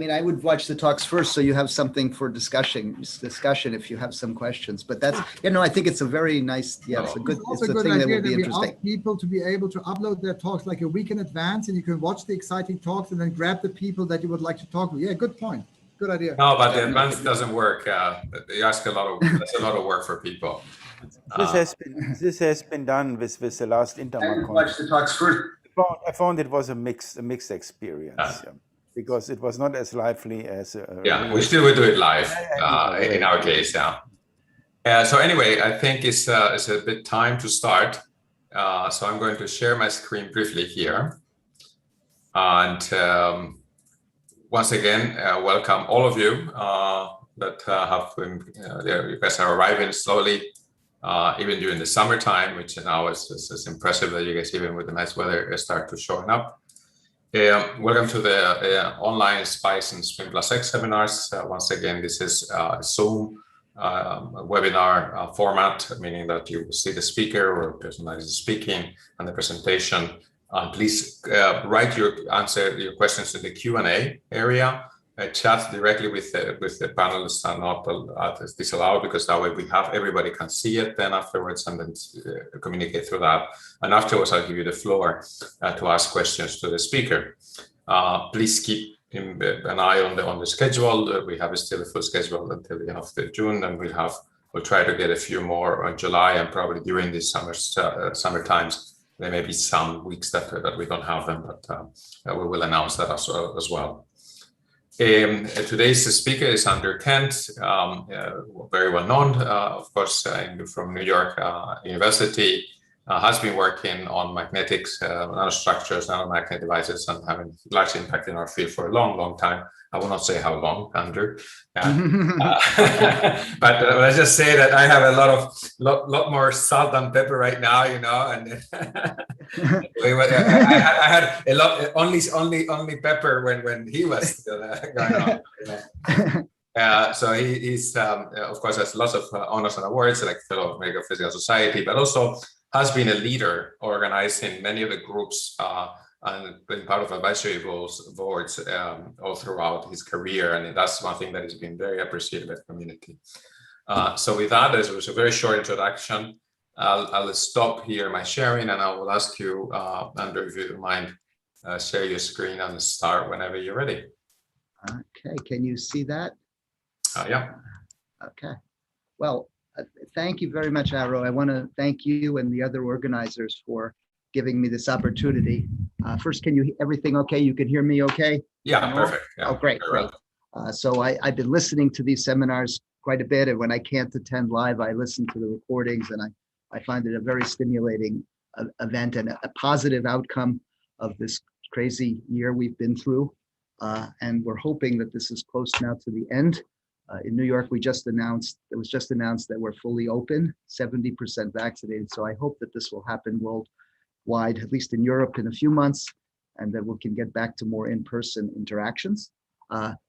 mean, I would watch the talks first, so you have something for discussion if you have some questions. But that's, I think it's a very nice, it's a thing that will be interesting. Ask people to be able to upload their talks like a week in advance, and you can watch the exciting talks and then grab the people that you would like to talk with. Yeah, good point. Good idea. No, but the advance doesn't work. You ask that's a lot of work for people. This has been done with the last Intermark. Watch the talks first. I found it was a mixed experience. Because it was not as lively as we still would do it live in our case now. So anyway, I think it's a bit time to start. So I'm going to share my screen briefly here, and once again, welcome all of you that have been. You guys are arriving slowly, even during the summertime, which now is impressive that you guys, even with the nice weather, start to showing up. Welcome to the online SPICE and SPIN+X seminars. Once again, this is Zoom webinar format, meaning that you will see the speaker or person that is speaking and the presentation. Please write your questions in the Q&A area. Chat directly with the panelists are not disallowed, because that way everybody can see it then afterwards and then communicate through that. And afterwards, I'll give you the floor to ask questions to the speaker. Please keep an eye on the schedule. We have still a full schedule until the end of June, and we'll try to get a few more on July, and probably during these summer times. There may be some weeks that we don't have them, but we will announce that as well. Today's speaker is Andrew Kent, very well known, of course, from New York University, has been working on magnetics, nanostructures, nanomagnet devices, and having large impact in our field for a long time. I will not say how long, Andrew. But let's just say that I have a lot more salt and pepper right now, and I had a lot, only pepper when he was still going on. So he's of course has lots of honors and awards, like Fellow of American Physical Society, but also has been a leader organizing many of the groups and been part of advisory boards all throughout his career, and that's one thing that has been very appreciated by the community. So with that, this was a very short introduction. I'll stop here my sharing, and I will ask you, Andrew, if you don't mind, share your screen and start whenever you're ready. Okay, can you see that? Yeah. Okay. Well, thank you very much, Aro. I want to thank you and the other organizers for giving me this opportunity. First, everything okay? You can hear me okay? Yeah, perfect. Yeah, oh, great. So I've been listening to these seminars quite a bit, and when I can't attend live, I listen to the recordings, and I find it a very stimulating event and a positive outcome of this crazy year we've been through. And we're hoping that this is close now to the end. In New York, it was just announced that we're fully open, 70% vaccinated. So I hope that this will happen worldwide, at least in Europe, in a few months, and that we can get back to more in-person interactions.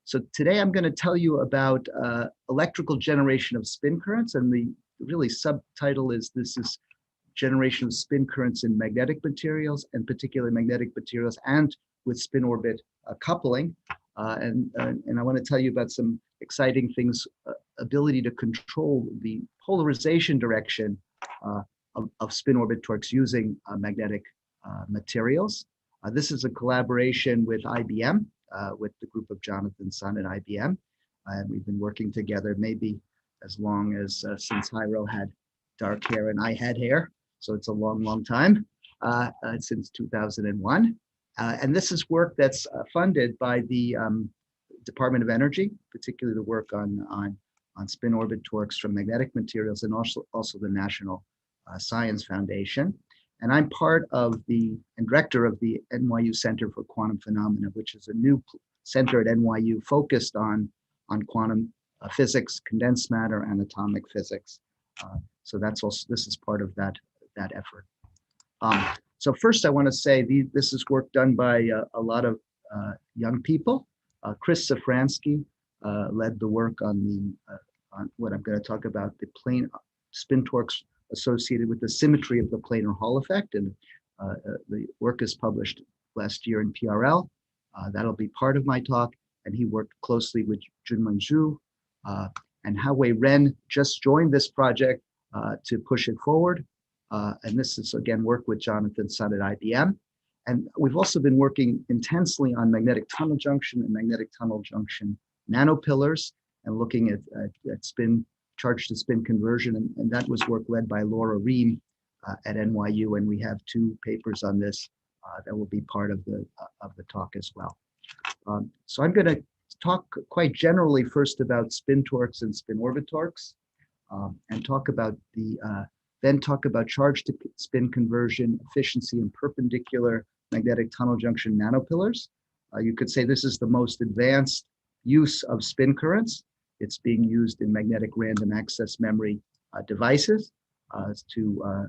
So today I'm going to tell you about electrical generation of spin currents, and the really subtitle is generation of spin currents in magnetic materials, and particularly magnetic materials and with spin orbit coupling. And I want to tell you about some exciting things, ability to control the polarization direction of spin orbit torques using magnetic materials. This is a collaboration with IBM, with the group of Jonathan Sun at IBM. And we've been working together maybe as long as since Hyro had dark hair and I had hair. So it's a long time, since 2001. And this is work that's funded by the Department of Energy, particularly the work on spin orbit torques from magnetic materials, and also the National Science Foundation. And I'm part of and director of the NYU Center for Quantum Phenomena, which is a new center at NYU focused on quantum physics, condensed matter, and atomic physics. So this is part of that effort. So first, I want to say this is work done by a lot of young people. Chris Safransky led the work on what I'm going to talk about, the plane spin torques associated with the symmetry of the Planar Hall effect, and the work is published last year in PRL. That'll be part of my talk. and he worked closely with Junmeng Zhu. And Hao-Wei Ren just joined this project to push it forward. And this is, again, work with Jonathan Sun at IBM. And we've also been working intensely on magnetic tunnel junction and magnetic tunnel junction nanopillars and looking at spin, charge to spin conversion. And that was work led by Laura Ream at NYU. And we have 2 papers on this that will be part of the talk as well. So I'm going to talk quite generally first about spin torques and spin orbit torques, and talk about then talk about charge to spin conversion, efficiency, and perpendicular magnetic tunnel junction nanopillars. You could say this is the most advanced use of spin currents. It's being used in magnetic random access memory devices to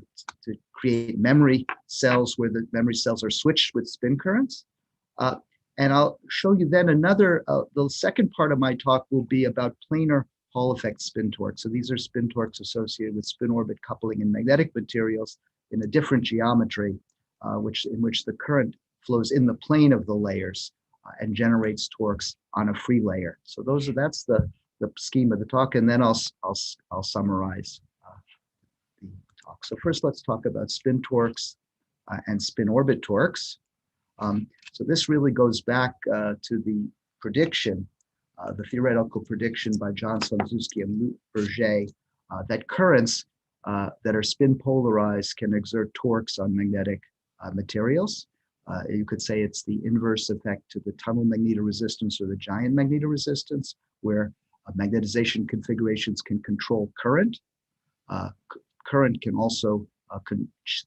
create memory cells where the memory cells are switched with spin currents. And I'll show you then another, the second part of my talk will be about planar Hall effect spin torques. So these are spin torques associated with spin orbit coupling in magnetic materials in a different geometry, in which the current flows in the plane of the layers and generates torques on a free layer. So that's the scheme of the talk, and then I'll summarize the talk. So first, let's talk about spin torques and spin orbit torques. So this really goes back to the prediction, the theoretical prediction by John Slonczewski and Lou Berger, that currents that are spin polarized can exert torques on magnetic materials. You could say it's the inverse effect to the tunnel magnetoresistance or the giant magnetoresistance, where magnetization configurations can control current. Current can also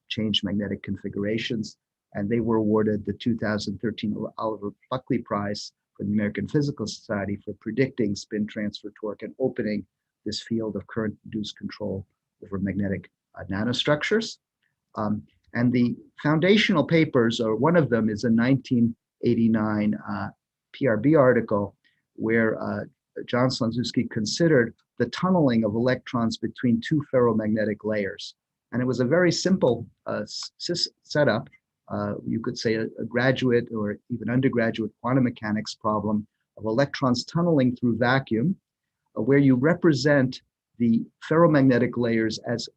change magnetic configurations. And they were awarded the 2013 Oliver Buckley Prize from the American Physical Society for predicting spin transfer torque and opening this field of current-induced control over magnetic nanostructures. And the foundational papers, or one of them, is a 1989 PRB article where John Slonczewski considered the tunneling of electrons between 2 ferromagnetic layers. And it was a very simple setup. You could say a graduate or even undergraduate quantum mechanics problem of electrons tunneling through vacuum, where you represent the ferromagnetic layers as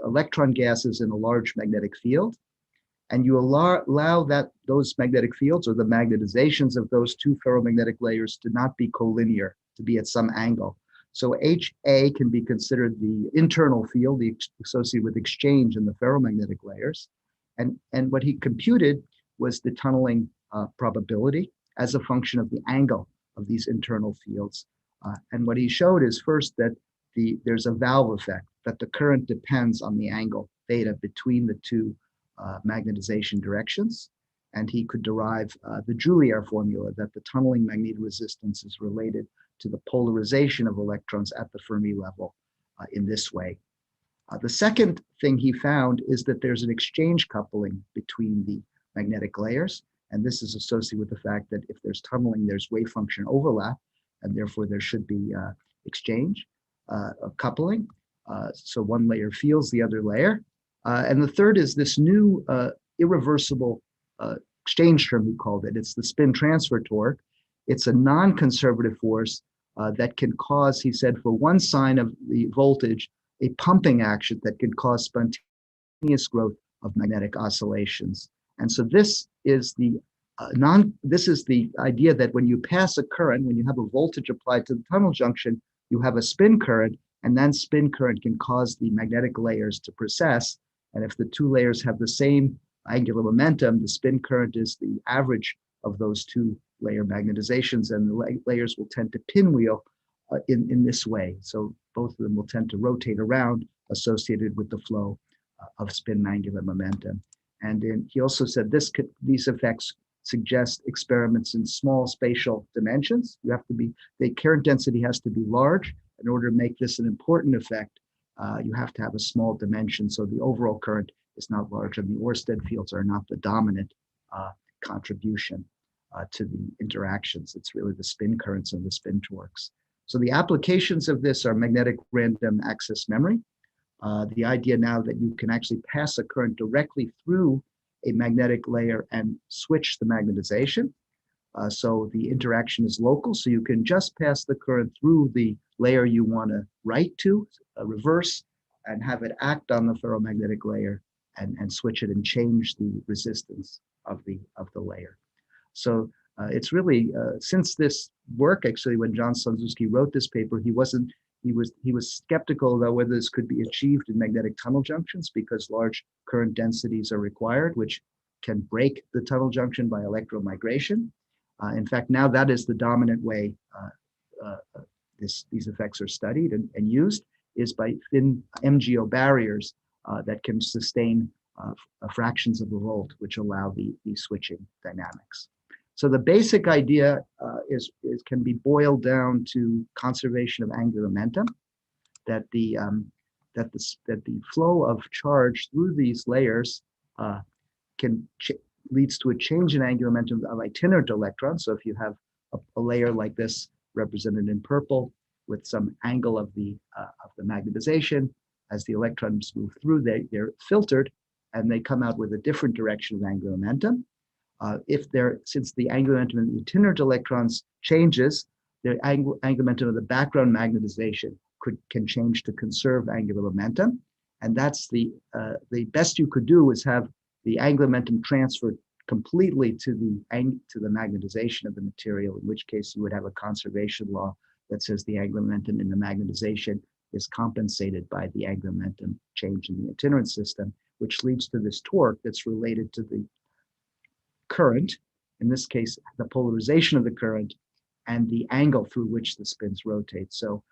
electron gases in a large magnetic field, and you allow those magnetic fields or the magnetizations of those 2 ferromagnetic layers to not be collinear, to be at some angle. So HA can be considered the internal field associated with exchange in the ferromagnetic layers. And what he computed was the tunneling probability as a function of the angle of these internal fields. And what he showed is first that there's a valve effect, that the current depends on the angle theta between the 2 magnetization directions. And he could derive the Julier formula, that the tunneling magnetoresistance is related to the polarization of electrons at the Fermi level in this way. The second thing he found is that there's an exchange coupling between the magnetic layers, and this is associated with the fact that if there's tunneling, there's wave function overlap, and therefore there should be exchange of coupling. So one layer feels the other layer. And the third is this new irreversible exchange term, he called it. It's the spin transfer torque. It's a non-conservative force that can cause, he said, for one sign of the voltage, a pumping action that can cause spontaneous growth of magnetic oscillations. And so this is the idea that when you pass a current, when you have a voltage applied to the tunnel junction, you have a spin current, and then spin current can cause the magnetic layers to precess. And if the 2 layers have the same angular momentum, the spin current is the average of those 2 layer magnetizations, and the layers will tend to pinwheel in this way. So both of them will tend to rotate around associated with the flow of spin angular momentum. And he also said these effects suggest experiments in small spatial dimensions. The current density has to be large. In order to make this an important effect, you have to have a small dimension, so the overall current is not large, and the Oersted fields are not the dominant contribution to the interactions. It's really the spin currents and the spin torques. So the applications of this are magnetic random access memory. The idea now that you can actually pass a current directly through a magnetic layer and switch the magnetization. So the interaction is local, so you can just pass the current through the layer you want to write to, reverse, and have it act on the ferromagnetic layer and switch it and change the resistance of the layer. So it's really, since this work, actually, when John Slonczewski wrote this paper, he was skeptical about whether this could be achieved in magnetic tunnel junctions because large current densities are required, which can break the tunnel junction by electromigration. In fact, now that is the dominant way these effects are studied and used, is by thin MgO barriers that can sustain fractions of a volt, which allow the switching dynamics. So the basic idea can be boiled down to conservation of angular momentum, that the flow of charge through these layers leads to a change in angular momentum of itinerant electrons. So if you have a layer like this represented in purple with some angle of the magnetization, as the electrons move through, they're filtered and they come out with a different direction of angular momentum. Since the angular momentum of the itinerant electrons changes, the angular momentum of the background magnetization can change to conserve angular momentum. And that's the best you could do is have the angular momentum transferred completely to the magnetization of the material, in which case you would have a conservation law that says the angular momentum in the magnetization is compensated by the angular momentum change in the itinerant system, which leads to this torque that's related to the current, in this case, the polarization of the current, and the angle through which the spins rotate. So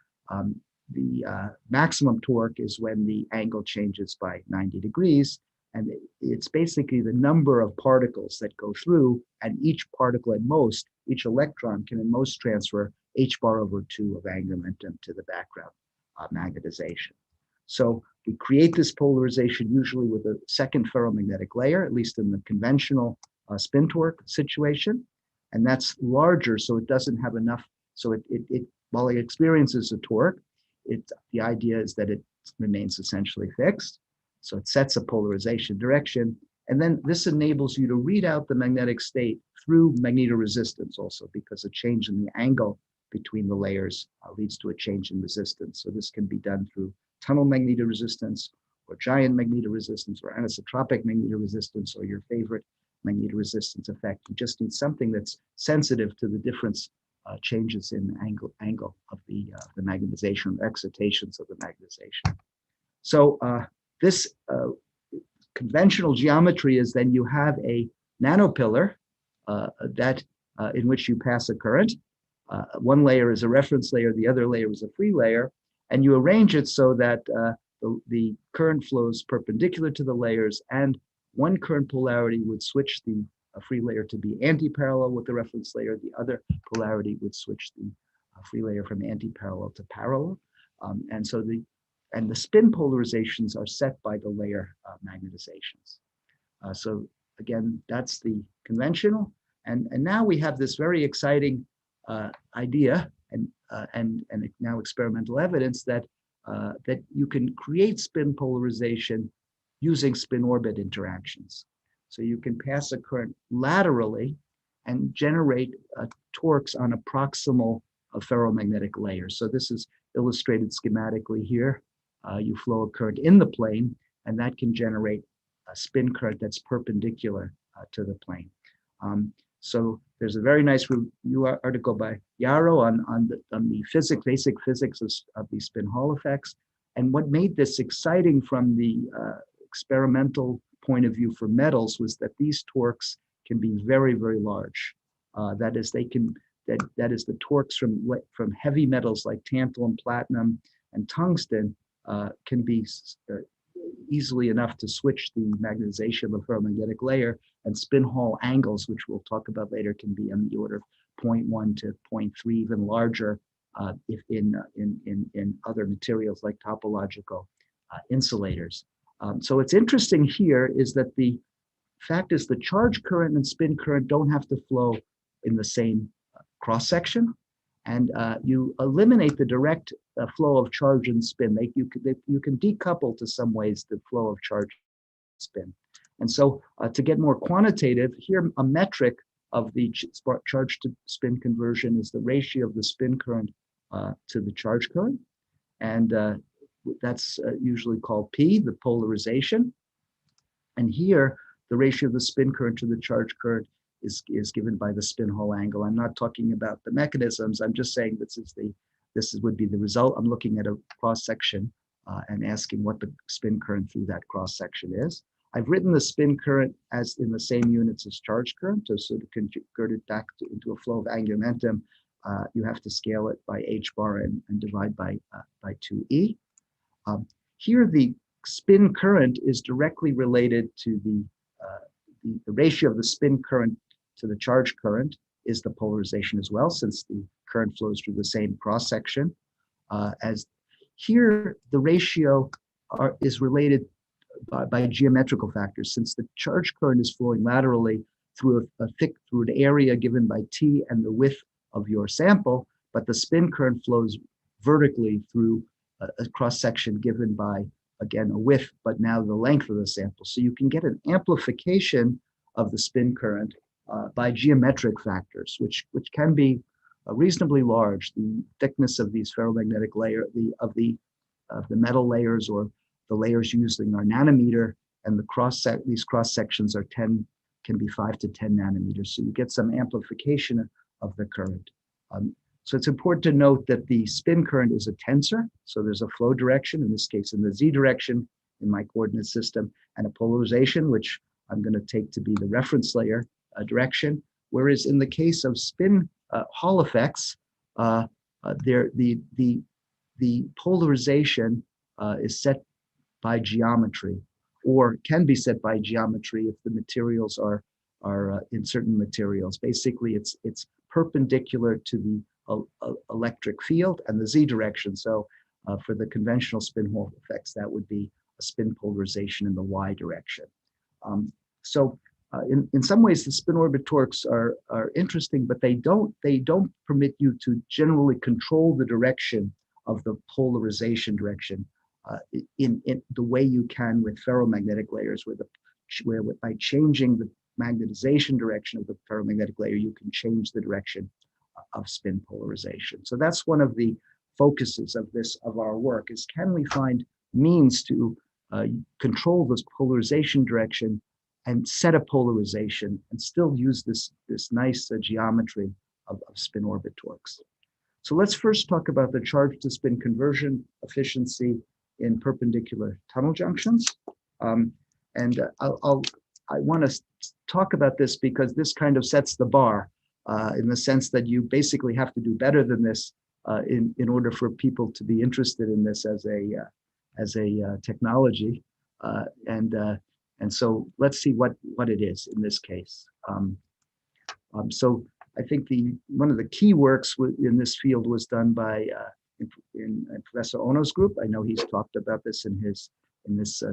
the maximum torque is when the angle changes by 90 degrees, and it's basically the number of particles that go through, and each particle each electron can at most transfer h⁻²of angular momentum to the background magnetization. So we create this polarization usually with a second ferromagnetic layer, at least in the conventional spin torque situation, and that's larger, so it doesn't have enough. So while it experiences a torque, the idea is that it remains essentially fixed. So it sets a polarization direction, and then this enables you to read out the magnetic state through magnetoresistance also, because a change in the angle between the layers leads to a change in resistance. So this can be done through tunnel magnetoresistance, or giant magnetoresistance, or anisotropic magnetoresistance, or your favorite magnetoresistance effect. You just need something that's sensitive to the difference changes in angle of the magnetization, excitations of the magnetization. So this conventional geometry is then you have a nanopillar in which you pass a current. One layer is a reference layer, the other layer is a free layer, and you arrange it so that the current flows perpendicular to the layers, and one current polarity would switch the free layer to be anti-parallel with the reference layer. The other polarity would switch the free layer from anti-parallel to parallel. And the spin polarizations are set by the layer magnetizations. So again, that's the conventional. And now we have this very exciting idea and now experimental evidence that you can create spin polarization using spin orbit interactions. So you can pass a current laterally and generate torques on a proximal ferromagnetic layer. So this is illustrated schematically here. You flow a current in the plane, and that can generate a spin current that's perpendicular to the plane. So there's a very nice review article by Yarrow on the basic physics of these spin Hall effects. And what made this exciting from the experimental point of view for metals was that these torques can be very, very large. That is, the torques from heavy metals like tantalum, platinum, and tungsten can be easily enough to switch the magnetization of a ferromagnetic layer, and spin Hall angles, which we'll talk about later, can be on the order of 0.1 to 0.3, even larger if in other materials like topological insulators. So what's interesting here is that the fact is the charge current and spin current don't have to flow in the same cross section, and you eliminate the direct flow of charge and spin. You can decouple to some ways the flow of charge and spin. And so to get more quantitative, here a metric of the charge to spin conversion is the ratio of the spin current to the charge current. And that's usually called P, the polarization. And here, the ratio of the spin current to the charge current is given by the spin Hall angle. I'm not talking about the mechanisms. I'm just saying this would be the result. I'm looking at a cross section and asking what the spin current through that cross section is. I've written the spin current as in the same units as charge current to sort of convert it back into a flow of angular momentum. You have to scale it by h bar and divide by 2e. Here, the spin current is directly related to the ratio of the spin current to the charge current is the polarization as well, since the current flows through the same cross section. As here, the ratio is related by geometrical factors, since the charge current is flowing laterally through through an area given by t and the width of your sample, but the spin current flows vertically through a cross section given by, again, a width, but now the length of the sample. So you can get an amplification of the spin current by geometric factors, which can be reasonably large. The thickness of these ferromagnetic layer of the metal layers, or the layers using our nanometer, and these cross sections are can be 5 to 10 nanometers. So you get some amplification of the current. So it's important to note that the spin current is a tensor. So there's a flow direction, in this case in the z direction in my coordinate system, and a polarization, which I'm going to take to be the reference layer direction. Whereas in the case of spin Hall effects, the polarization is set by geometry, or can be set by geometry if the materials are in certain materials. Basically, it's perpendicular to the electric field and the z direction. So for the conventional spin Hall effects, that would be a spin polarization in the y direction. In some ways, the spin orbit torques are interesting, but they don't permit you to generally control the direction of the polarization direction in the way you can with ferromagnetic layers, where by changing the magnetization direction of the ferromagnetic layer, you can change the direction of spin polarization. So that's one of the focuses of our work, is can we find means to control this polarization direction and set a polarization and still use this nice geometry of spin orbit torques. So let's first talk about the charge to spin conversion efficiency in perpendicular tunnel junctions. I want to talk about this because this kind of sets the bar in the sense that you basically have to do better than this in order for people to be interested in this as a technology. And so let's see what it is in this case. So I think one of the key works in this field was done by in Professor Ono's group. I know he's talked about this in this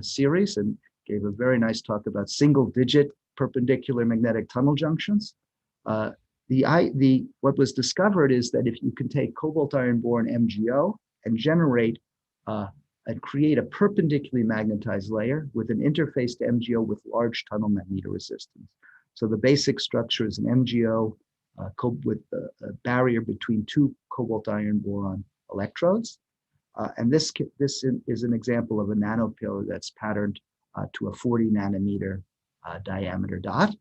series, and gave a very nice talk about single-digit perpendicular magnetic tunnel junctions. What was discovered is that if you can take cobalt iron boron MgO and generate and create a perpendicularly magnetized layer with an interface to MgO with large tunnel magnetoresistance. So the basic structure is an MgO with a barrier between two cobalt iron boron electrodes. And this is an example of a nanopillar that's patterned to a 40 nanometer diameter dot.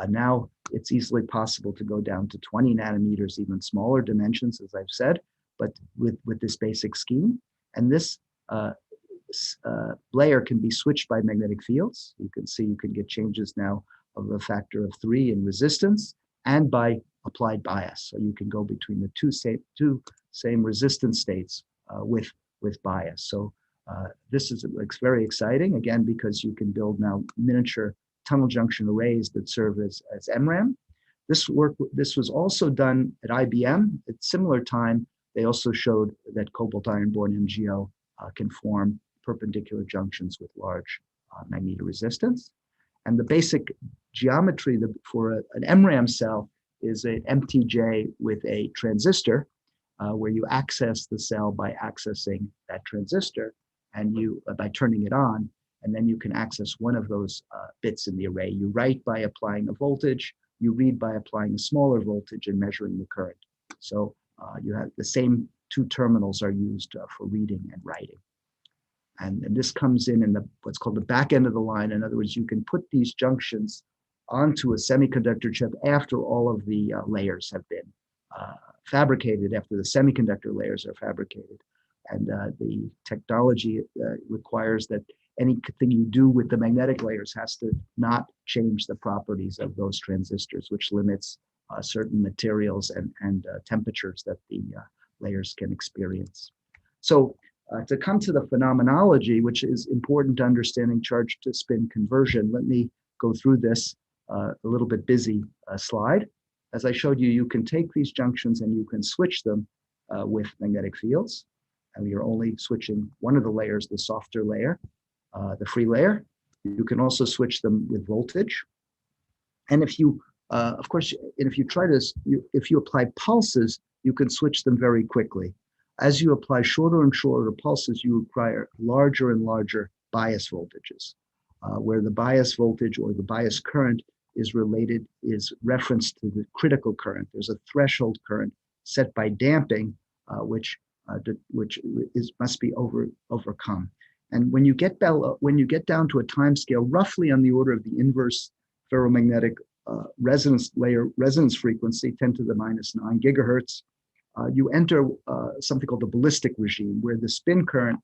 Now it's easily possible to go down to 20 nanometers, even smaller dimensions, as I've said, but with this basic scheme. And this layer can be switched by magnetic fields. You can see you can get changes now of a factor of 3 in resistance, and by applied bias. So you can go between the two same resistance states with bias. So this is very exciting, again, because you can build now miniature tunnel junction arrays that serve as MRAM. This was also done at IBM at similar time. They also showed that cobalt iron boron MgO can form perpendicular junctions with large magnetoresistance. And the basic geometry for an MRAM cell is an MTJ with a transistor, where you access the cell by accessing that transistor, and by turning it on, and then you can access one of those bits in the array. You write by applying a voltage, you read by applying a smaller voltage and measuring the current. So you have the same two terminals are used for reading and writing. And this comes in the what's called the back end of the line. In other words, you can put these junctions onto a semiconductor chip after all of the layers have been fabricated, after the semiconductor layers are fabricated. And the technology requires that anything you do with the magnetic layers has to not change the properties of those transistors, which limits certain materials and temperatures that the layers can experience. So to come to the phenomenology, which is important to understanding charge to spin conversion, let me go through this a little bit busy slide. As I showed you, you can take these junctions and you can switch them with magnetic fields. And you're only switching one of the layers, the softer layer, the free layer. You can also switch them with voltage. And if you, of course, if you try to, if you apply pulses, you can switch them very quickly. As you apply shorter and shorter pulses, you require larger and larger bias voltages, where the bias voltage or the bias current is referenced to the critical current. There's a threshold current set by damping, which must be overcome. And when you get down to a time scale roughly on the order of the inverse ferromagnetic resonance frequency, 10 to the minus 9 gigahertz, you enter something called the ballistic regime, where the spin current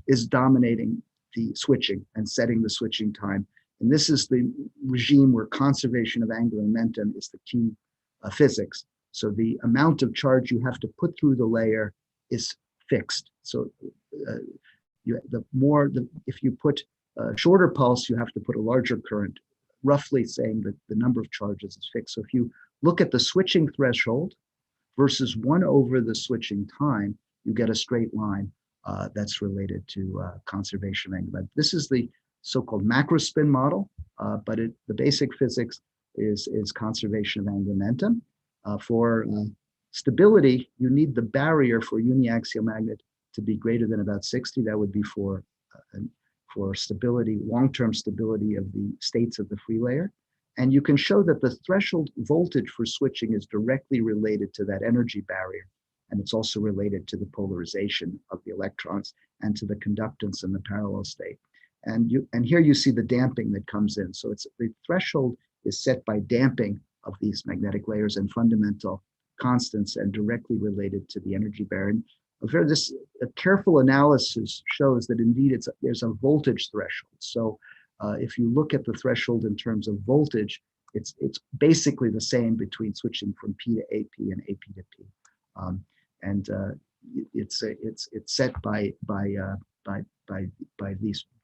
is dominating the switching and setting the switching time. And this is the regime where conservation of angular momentum is the key physics. So the amount of charge you have to put through the layer is fixed. So if you put a shorter pulse, you have to put a larger current, roughly saying that the number of charges is fixed. So if you look at the switching threshold versus 1 over the switching time, you get a straight line that's related to conservation of angular momentum. This is the so-called macro spin model, but the basic physics is conservation of angular momentum. For stability, you need the barrier for uniaxial magnet to be greater than about 60. That would be for stability, long-term stability of the states of the free layer. And you can show that the threshold voltage for switching is directly related to that energy barrier. And it's also related to the polarization of the electrons and to the conductance in the parallel state. And here you see the damping that comes in. So the threshold is set by damping of these magnetic layers and fundamental constants and directly related to the energy barrier. And a careful analysis shows that indeed there's a voltage threshold. So if you look at the threshold in terms of voltage, it's basically the same between switching from P to AP and AP to P. It's set by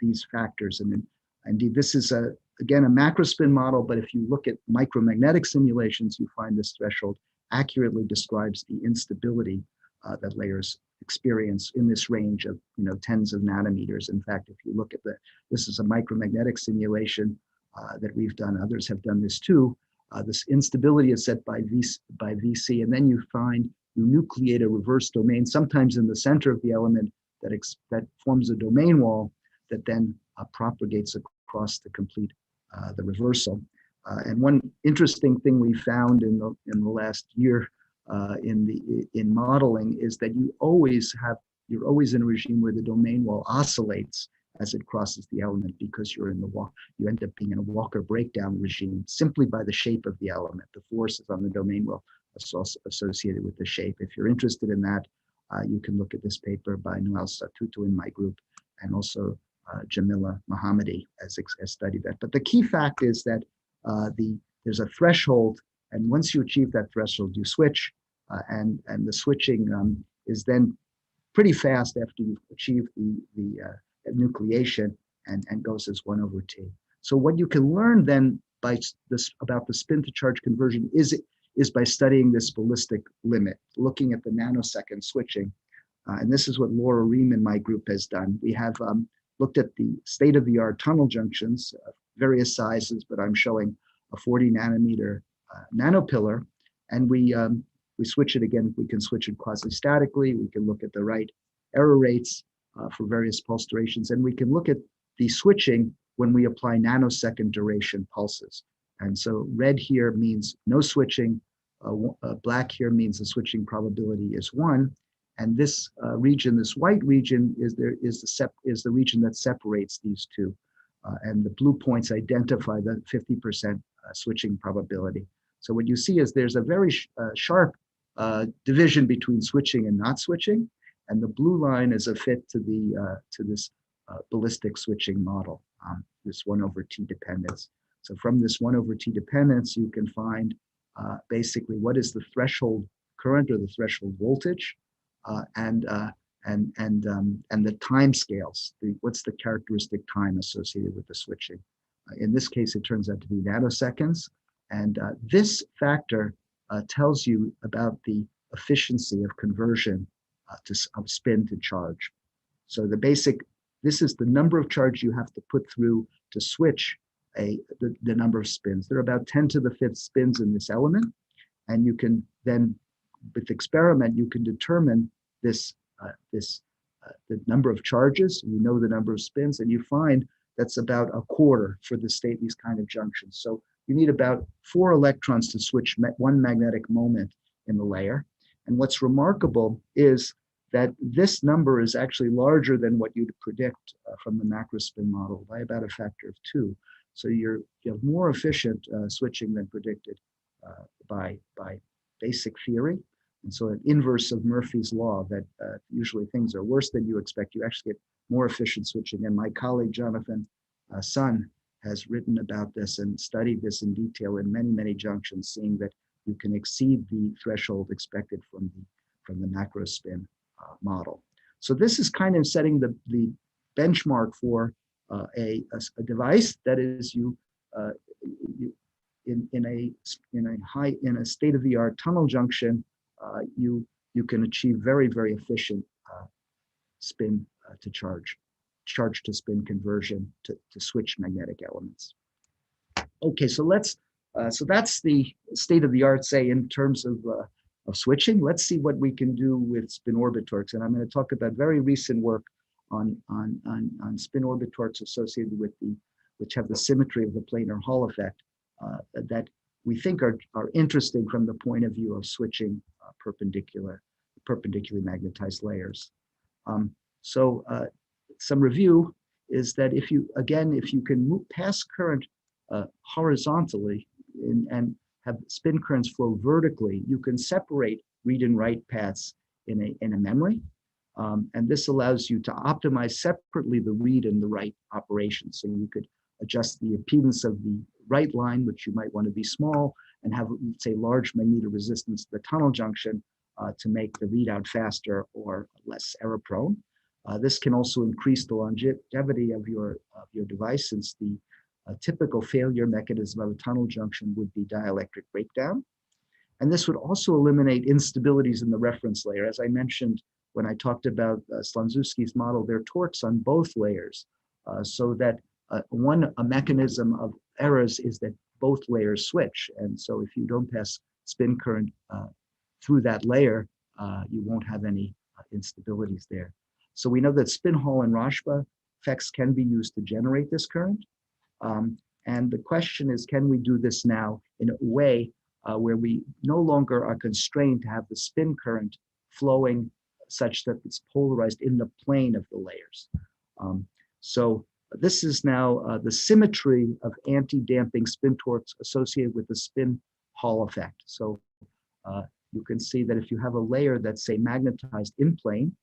these factors. And indeed, this is again a macro spin model, but if you look at micromagnetic simulations, you find this threshold accurately describes the instability that layers experience in this range of tens of nanometers. In fact, if you look at this is a micromagnetic simulation that we've done. Others have done this too. This instability is set by VC, and then you nucleate a reverse domain, sometimes in the center of the element that forms a domain wall that then propagates across the complete the reversal. And one interesting thing we found in the last year in modeling is that you're always in a regime where the domain wall oscillates as it crosses the element, because you end up being in a Walker breakdown regime simply by the shape of the element. The forces on the domain wall are associated with the shape. If you're interested in that, you can look at this paper by Noel Satutu in my group, and also Jamila Mohammadi has studied that. But the key fact is that there's a threshold, and once you achieve that threshold, you switch, and the switching is then pretty fast after you've achieved the nucleation, and goes as 1 over T. So what you can learn then about the spin to charge conversion is by studying this ballistic limit, looking at the nanosecond switching. And this is what Laura Ream in my group has done. We have looked at the state-of-the-art tunnel junctions, various sizes, but I'm showing a 40 nanometer nanopillar, and we switch it again. We can switch it quasi-statically. We can look at the right error rates for various pulse durations, and we can look at the switching when we apply nanosecond duration pulses. And so red here means no switching, black here means the switching probability is 1. And this region, this white region, is the region that separates these two. And the blue points identify the 50% switching probability. So what you see is there's a very sharp division between switching and not switching, and the blue line is a fit to this ballistic switching model, this 1/t dependence. So from this 1/t dependence, you can find basically what is the threshold current or the threshold voltage, and the time scales. What's the characteristic time associated with the switching? In this case, it turns out to be nanoseconds, and this factor tells you about the efficiency of conversion of spin to charge. So this is the number of charge you have to put through to switch the number of spins. There are about 10 to the 5th spins in this element, and you can then, with experiment, you can determine the number of charges. You know the number of spins, and you find that's about a quarter for these kind of junctions. So you need about 4 electrons to switch one magnetic moment in the layer. And what's remarkable is that this number is actually larger than what you'd predict from the macrospin model by about a factor of 2. So you have more efficient switching than predicted by basic theory. And so an inverse of Murphy's law that usually things are worse than you expect, you actually get more efficient switching. And my colleague, Jonathan Sun, has written about this and studied this in detail in many, many junctions, seeing that you can exceed the threshold expected from the macrospin model. So this is kind of setting the benchmark for a device that is in a state-of-the-art tunnel junction. You can achieve very, very efficient spin to charge to spin conversion to switch magnetic elements. Okay, so so that's the state of the art, say, in terms of switching. Let's see what we can do with spin orbit torques, and I'm going to talk about very recent work on spin orbit torques associated with which have the symmetry of the planar Hall effect that we think are interesting from the point of view of switching perpendicularly magnetized layers. Some review is that if you can pass current horizontally and have spin currents flow vertically, you can separate read and write paths in a memory. And this allows you to optimize separately the read and the write operations. So you could adjust the impedance of the write line, which you might want to be small, and have, let's say, large magnetoresistance to the tunnel junction to make the readout faster or less error prone. This can also increase the longevity of your device, since the typical failure mechanism of a tunnel junction would be dielectric breakdown. And this would also eliminate instabilities in the reference layer. As I mentioned when I talked about Slonczewski's model, there are torques on both layers, so that a mechanism of errors is that both layers switch. And so if you don't pass spin current through that layer, you won't have any instabilities there. So we know that spin Hall and Rashba effects can be used to generate this current. And the question is, can we do this now in a way where we no longer are constrained to have the spin current flowing such that it's polarized in the plane of the layers? So this is now the symmetry of anti-damping spin torques associated with the spin Hall effect. So you can see that if you have a layer that's, say, magnetized in plane,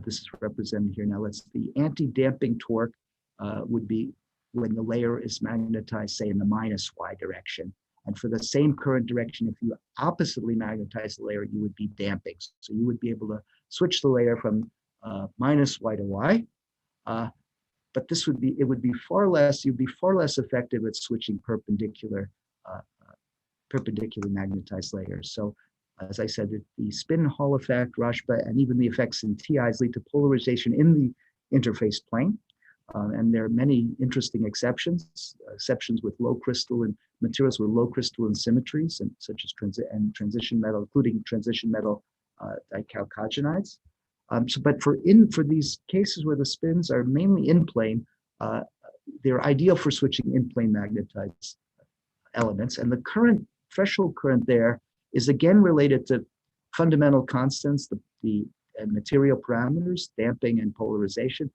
this is represented here now. The anti-damping torque would be when the layer is magnetized, say, in the -y direction. And for the same current direction, if you oppositely magnetize the layer, you would be damping. So you would be able to switch the layer from -y to y. But it would be far less, you'd be far less effective at switching perpendicularly magnetized layers. So as I said, the spin Hall effect, Rashba, and even the effects in TIs lead to polarization in the interface plane. And there are many interesting exceptions with low crystalline materials with low crystalline symmetries, and such as transition metal, including transition metal dichalcogenides. But for these cases where the spins are mainly in plane, they're ideal for switching in plane magnetized elements. And the current, threshold current there is again related to fundamental constants, the material parameters, damping and polarization,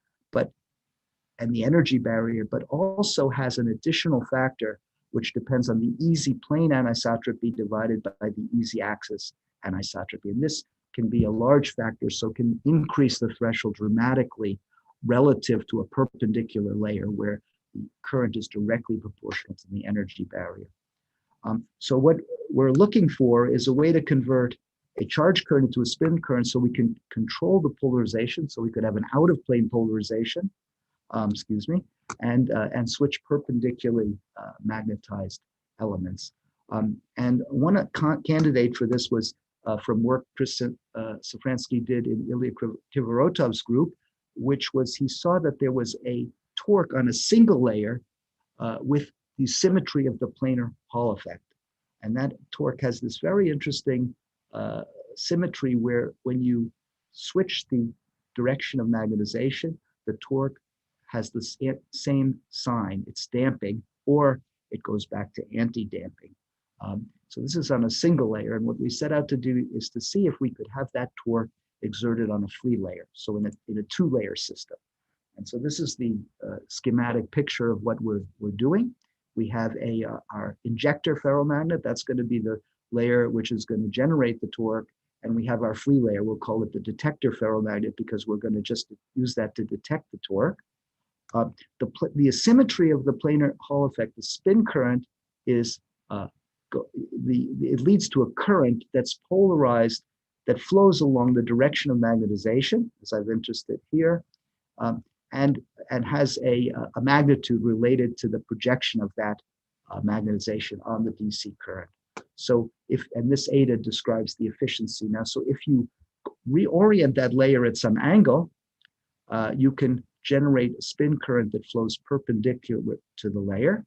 and the energy barrier, but also has an additional factor which depends on the easy plane anisotropy divided by the easy axis anisotropy. And this can be a large factor, so can increase the threshold dramatically relative to a perpendicular layer where the current is directly proportional to the energy barrier. So what we're looking for is a way to convert a charge current into a spin current so we can control the polarization, so we could have an out-of-plane polarization, and switch perpendicularly magnetized elements. And one candidate for this was from work Kristen Safransky did in Ilya Krivorutov's group, which was he saw that there was a torque on a single layer with the symmetry of the planar Hall effect. And that torque has this very interesting symmetry where when you switch the direction of magnetization, the torque has the same sign. It's damping, or it goes back to anti-damping. So this is on a single layer, and what we set out to do is to see if we could have that torque exerted on a free layer, so in a two-layer system. And so this is the schematic picture of what we're doing. We have our injector ferromagnet, that's going to be the layer which is going to generate the torque, and we have our free layer, we'll call it the detector ferromagnet because we're going to just use that to detect the torque. The asymmetry of the planar Hall effect, the spin current is, it leads to a current that's polarized, that flows along the direction of magnetization, as I've interested here, and has a magnitude related to the projection of that magnetization on the DC current. So and this eta describes the efficiency. Now, so if you reorient that layer at some angle, you can generate a spin current that flows perpendicular to the layer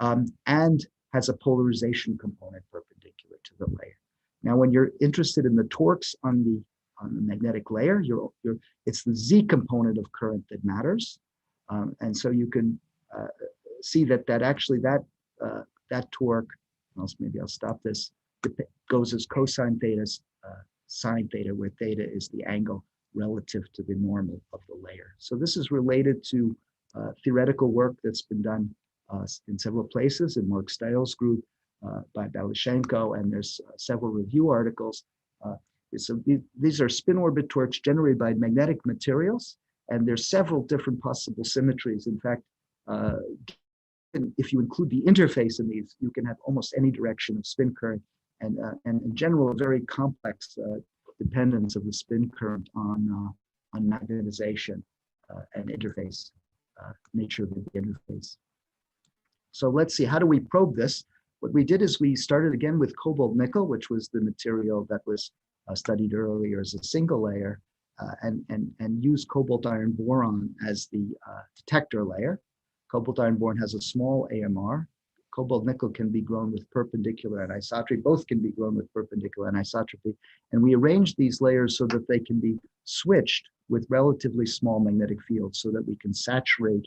and has a polarization component perpendicular to the layer. Now, when you're interested in the torques on the magnetic layer, it's the Z component of current that matters, and so you can see that that torque, maybe I'll stop this, goes as cosine theta, sine theta, where theta is the angle relative to the normal of the layer. So this is related to theoretical work that's been done in several places, in Mark Stiles' group by Balyshenko, and there's several review articles. These are spin orbit torques generated by magnetic materials, and there's several different possible symmetries. In fact, if you include the interface in these, you can have almost any direction of spin current, and in general, a very complex dependence of the spin current on magnetization and interface, nature of the interface. So let's see, how do we probe this? What we did is we started again with cobalt nickel, which was the material that was studied earlier as a single layer, and used cobalt iron boron as the detector layer. Cobalt iron boron has a small AMR. Cobalt nickel can be grown with perpendicular anisotropy. Both can be grown with perpendicular anisotropy. And we arranged these layers so that they can be switched with relatively small magnetic fields so that we can saturate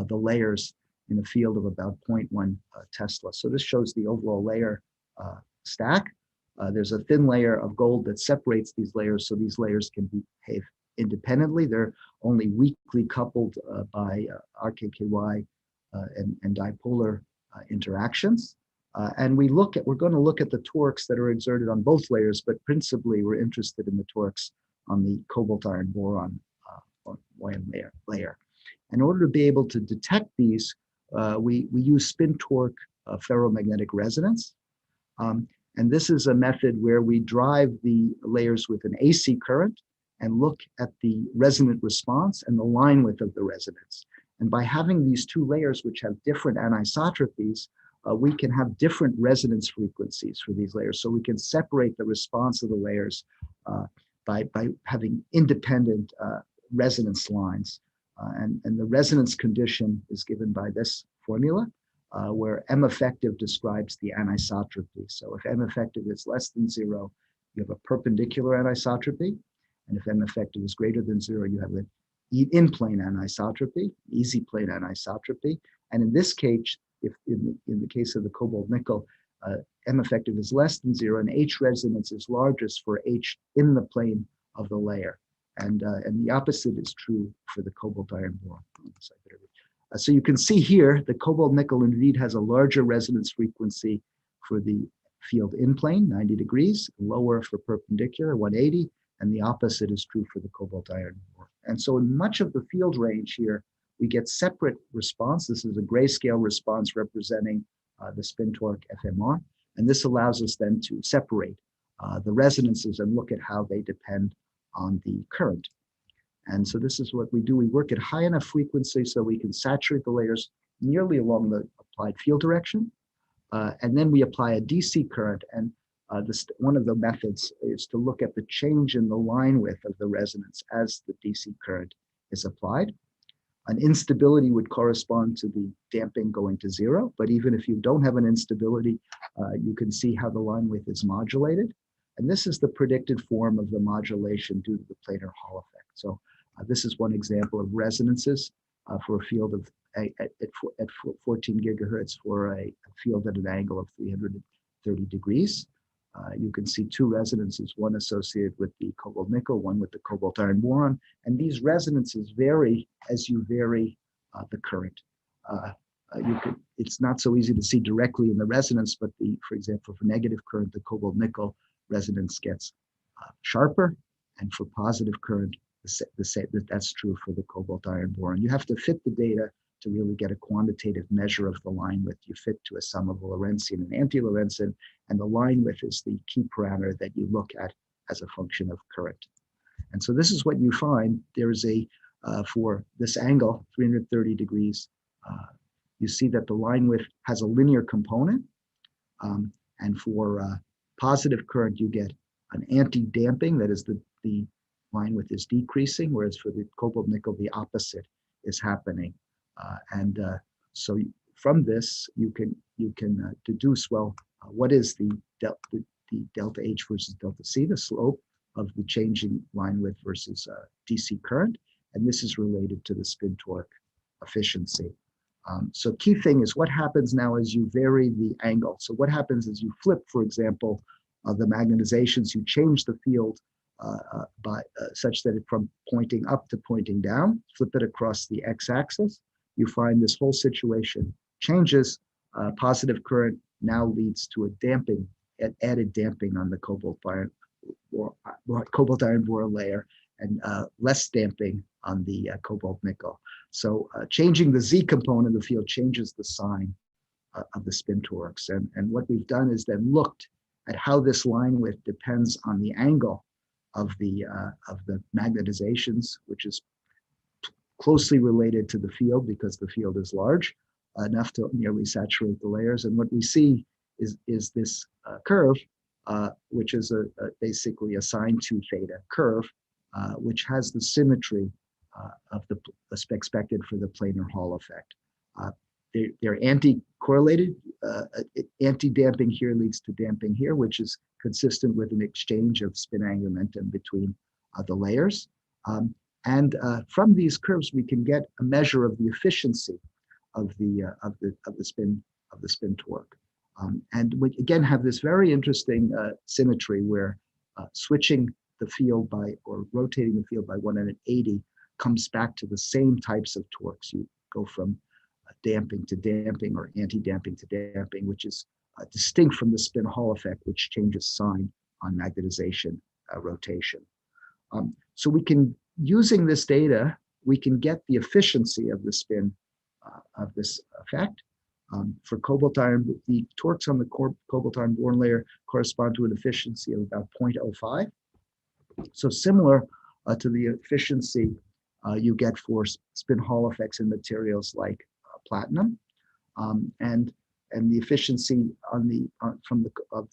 the layers in a field of about 0.1 Tesla. So this shows the overall layer stack. There's a thin layer of gold that separates these layers, so these layers can behave independently. They're only weakly coupled by RKKY and dipolar interactions. And we're going to look at the torques that are exerted on both layers, but principally we're interested in the torques on the cobalt iron boron layer. In order to be able to detect these, we use spin torque ferromagnetic resonance. And this is a method where we drive the layers with an AC current and look at the resonant response and the line width of the resonance. And by having these two layers which have different anisotropies, we can have different resonance frequencies for these layers. So we can separate the response of the layers by having independent resonance lines. And the resonance condition is given by this formula, where M effective describes the anisotropy. So if M effective is less than 0, you have a perpendicular anisotropy. And if M effective is greater than 0, you have an in-plane anisotropy, easy plane anisotropy. And in this case, if in the case of the cobalt nickel, M effective is less than 0 and H resonance is largest for H in the plane of the layer. And the opposite is true for the cobalt iron boron. So you can see here, the cobalt nickel indeed has a larger resonance frequency for the field in plane, 90 degrees, lower for perpendicular, 180, and the opposite is true for the cobalt iron boron. And so in much of the field range here, we get separate response. This is a grayscale response representing the spin torque FMR. And this allows us then to separate the resonances and look at how they depend on the current. And so this is what we do. We work at high enough frequency so we can saturate the layers nearly along the applied field direction. And then we apply a DC current. And one of the methods is to look at the change in the line width of the resonance as the DC current is applied. An instability would correspond to the damping going to 0. But even if you don't have an instability, you can see how the line width is modulated. And this is the predicted form of the modulation due to the planar Hall effect. So this is one example of resonances for a field of at 14 gigahertz for a field at an angle of 330 degrees. You can see two resonances, one associated with the cobalt nickel, one with the cobalt iron boron. And these resonances vary as you vary the current. It's not so easy to see directly in the resonance, but for example, for negative current, the cobalt nickel resonance gets sharper, and for positive current, that's true for the cobalt iron boron. You have to fit the data to really get a quantitative measure of the line width. You fit to a sum of Lorentzian and anti-Lorentzian, and the line width is the key parameter that you look at as a function of current. And so this is what you find. There is for this angle, 330 degrees, you see that the line width has a linear component. And for positive current, you get an anti-damping, that is the line width is decreasing, whereas for the cobalt nickel, the opposite is happening. So from this, you can deduce, well, what is the delta H versus delta C, the slope of the changing line width versus DC current, and this is related to the spin torque efficiency. So key thing is what happens now as you vary the angle. So what happens is you flip, for example, the magnetizations, you change the field such that it from pointing up to pointing down, flip it across the x-axis, you find this whole situation changes. Positive current now leads to a damping, added damping on the cobalt iron boron layer, and less damping on the cobalt nickel. So changing the Z component of the field changes the sign of the spin torques. And what we've done is then looked at how this line width depends on the angle of the magnetizations, which is closely related to the field because the field is large enough to nearly saturate the layers. And what we see is this curve, which is basically a sine 2 theta curve, which has the symmetry of the expected for the planar Hall effect. They're anti-correlated. Anti-damping here leads to damping here, which is consistent with an exchange of spin angular momentum between the layers. And from these curves, we can get a measure of the efficiency of the spin torque. And we again have this very interesting symmetry where switching the field or rotating the field by 180 comes back to the same types of torques. You go from damping to damping or anti-damping to damping, which is distinct from the spin Hall effect, which changes sign on magnetization rotation. So we can, using this data, we can get the efficiency of the spin of this effect. For cobalt iron, the torques on the cobalt iron boron layer correspond to an efficiency of about 0.05. So similar to the efficiency you get for spin Hall effects in materials like platinum, and the efficiency of the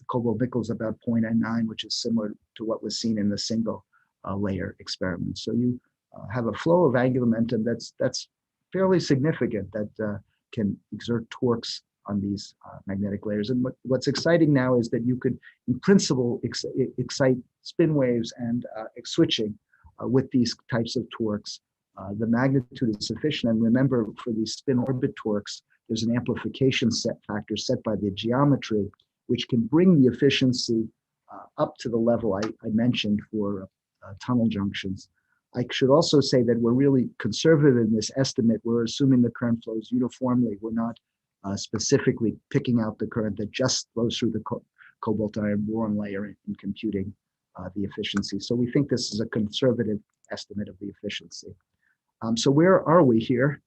cobalt nickel is about 0.9, which is similar to what was seen in the single layer experiment. So you have a flow of angular momentum that's fairly significant that can exert torques on these magnetic layers. And what's exciting now is that you could, in principle, excite spin waves and switching with these types of torques. The magnitude is sufficient. And remember, for these spin orbit torques, there's an amplification factor set by the geometry, which can bring the efficiency up to the level I mentioned for tunnel junctions. I should also say that we're really conservative in this estimate. We're assuming the current flows uniformly. We're not specifically picking out the current that just flows through the cobalt iron boron layer in computing the efficiency. So we think this is a conservative estimate of the efficiency. So where are we here?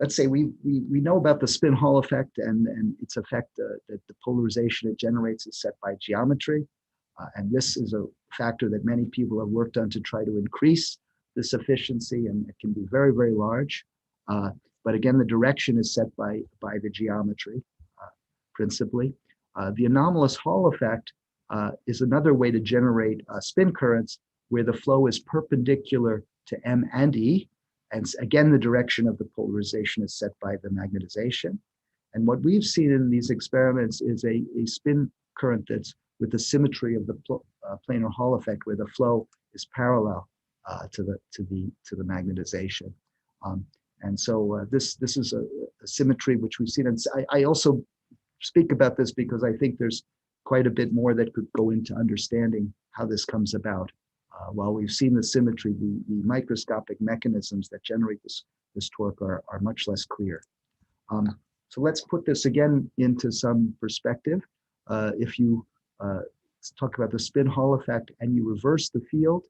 Let's say we know about the spin Hall effect and its effect that the polarization it generates is set by geometry. And this is a factor that many people have worked on to try to increase this efficiency, and it can be very, very large. But again, the direction is set by the geometry, principally. The anomalous Hall effect is another way to generate spin currents where the flow is perpendicular to M and E. And again, the direction of the polarization is set by the magnetization. And what we've seen in these experiments is a spin current that's with the symmetry of the planar Hall effect, where the flow is parallel to the magnetization. And so this is a symmetry which we've seen. And I also speak about this because I think there's quite a bit more that could go into understanding how this comes about. While we've seen the symmetry, the microscopic mechanisms that generate this torque are much less clear. So let's put this again into some perspective. If you talk about the spin Hall effect and you reverse the field,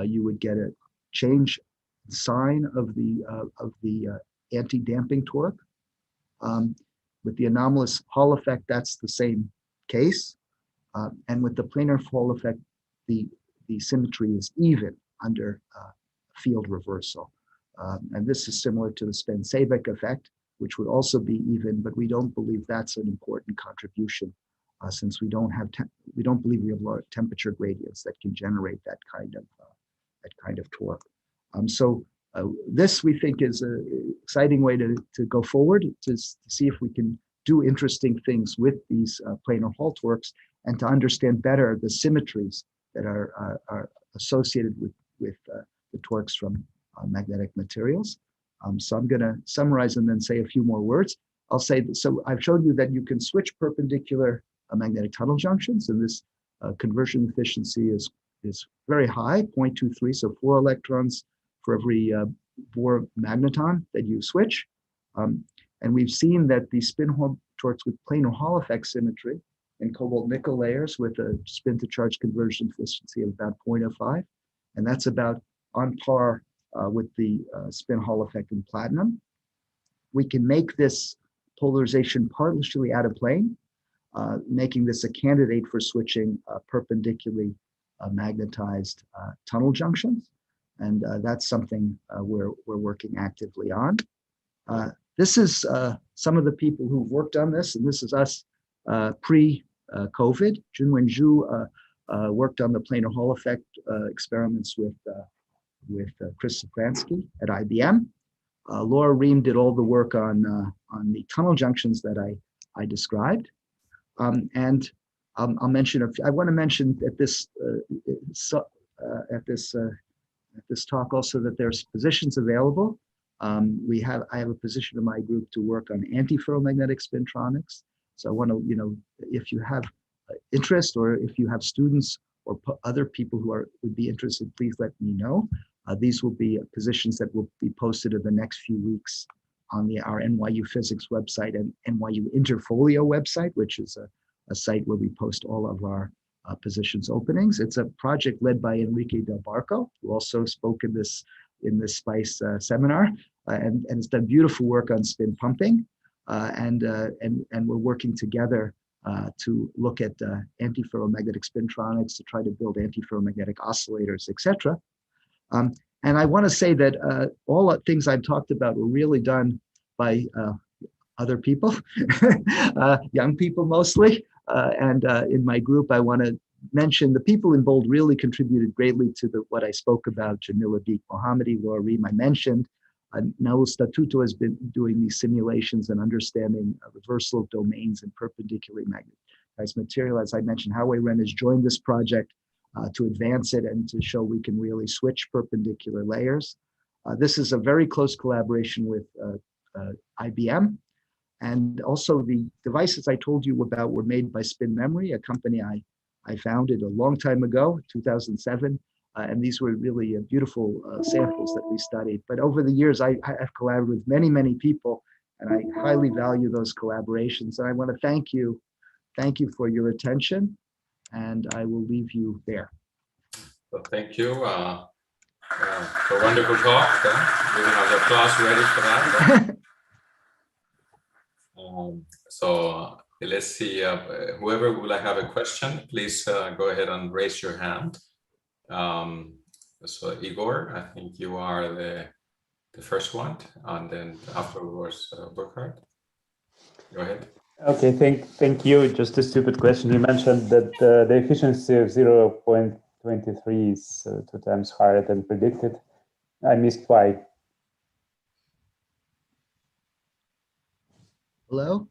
you would get a change sign of the anti-damping torque. With the anomalous Hall effect, that's the same case. And with the planar Hall effect, the symmetry is even under field reversal. And this is similar to the Spin-Sabek effect, which would also be even, but we don't believe that's an important contribution since we don't believe we have large temperature gradients that can generate that kind of torque. So this we think is an exciting way to go forward to see if we can do interesting things with these planar Hall torques and to understand better the symmetries that are associated with the torques from magnetic materials. So I'm going to summarize and then say a few more words. I'll say that, so I've showed you that you can switch perpendicular magnetic tunnel junctions, and this conversion efficiency is very high, 0.23, so 4 electrons for every Bohr magneton that you switch. And we've seen that the spin Hall torques with planar Hall effect symmetry in cobalt nickel layers with a spin to charge conversion efficiency of about 0.05, and that's about on par with the spin Hall effect in platinum. We can make this polarization partially out of plane, making this a candidate for switching perpendicularly magnetized tunnel junctions, and that's something we're working actively on. This is some of the people who've worked on this, and this is us pre-COVID. Junwen Zhu worked on the planar Hall effect experiments with Chris Safransky at IBM. Laura Ream did all the work on the tunnel junctions that I described. And I'll mention, I want to mention at this talk also that there's positions available. I have a position in my group to work on antiferromagnetic spintronics. So I want to, if you have interest or if you have students or other people who would be interested, please let me know. These will be positions that will be posted in the next few weeks on our NYU Physics website and NYU Interfolio website, which is a site where we post all of our positions openings. It's a project led by Enrique Del Barco, who also spoke in this SPICE seminar, and has done beautiful work on spin pumping, and we're working together to look at antiferromagnetic spintronics to try to build antiferromagnetic oscillators, etc. And I want to say that all the things I've talked about were really done by other people, young people mostly. And in my group, I want to mention the people in bold really contributed greatly to what I spoke about. Jamila Beek Mohammadi, Laura Ream, I mentioned. Naul Statuto has been doing these simulations and understanding reversal of domains and perpendicularly magnetized material. As I mentioned, Howie Wren has joined this project to advance it and to show we can really switch perpendicular layers. This is a very close collaboration with IBM. And also the devices I told you about were made by Spin Memory, a company I founded a long time ago, 2007. And these were really beautiful samples that we studied. But over the years, I've collaborated with many, many people, and I highly value those collaborations. And I want to thank you for your attention, and I will leave you there. Well, thank you for a wonderful talk. We have the applause ready for that. So let's see, whoever would have a question, please go ahead and raise your hand. So Igor, I think you are the first one, and then afterwards Burkhard. Go ahead. Okay, thank you. Just a stupid question. You mentioned that the efficiency of 0.23 is 2 times higher than predicted. I missed why. Hello?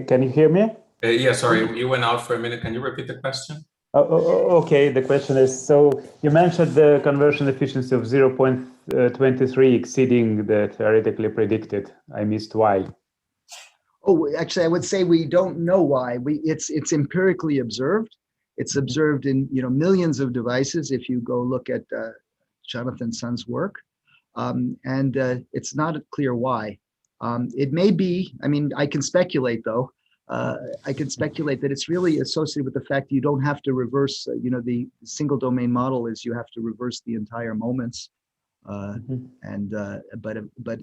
Can you hear me? Yeah, sorry, you went out for a minute. Can you repeat the question? Okay, the question is, so you mentioned the conversion efficiency of 0.23 exceeding the theoretically predicted. I missed why. Oh, actually, I would say we don't know why. It's empirically observed. It's observed in millions of devices. If you go look at Jonathan Sun's work, and it's not clear why. It may be. I mean, I can speculate though. I can speculate that it's really associated with the fact that you don't have to reverse. The single domain model is you have to reverse the entire moments, and but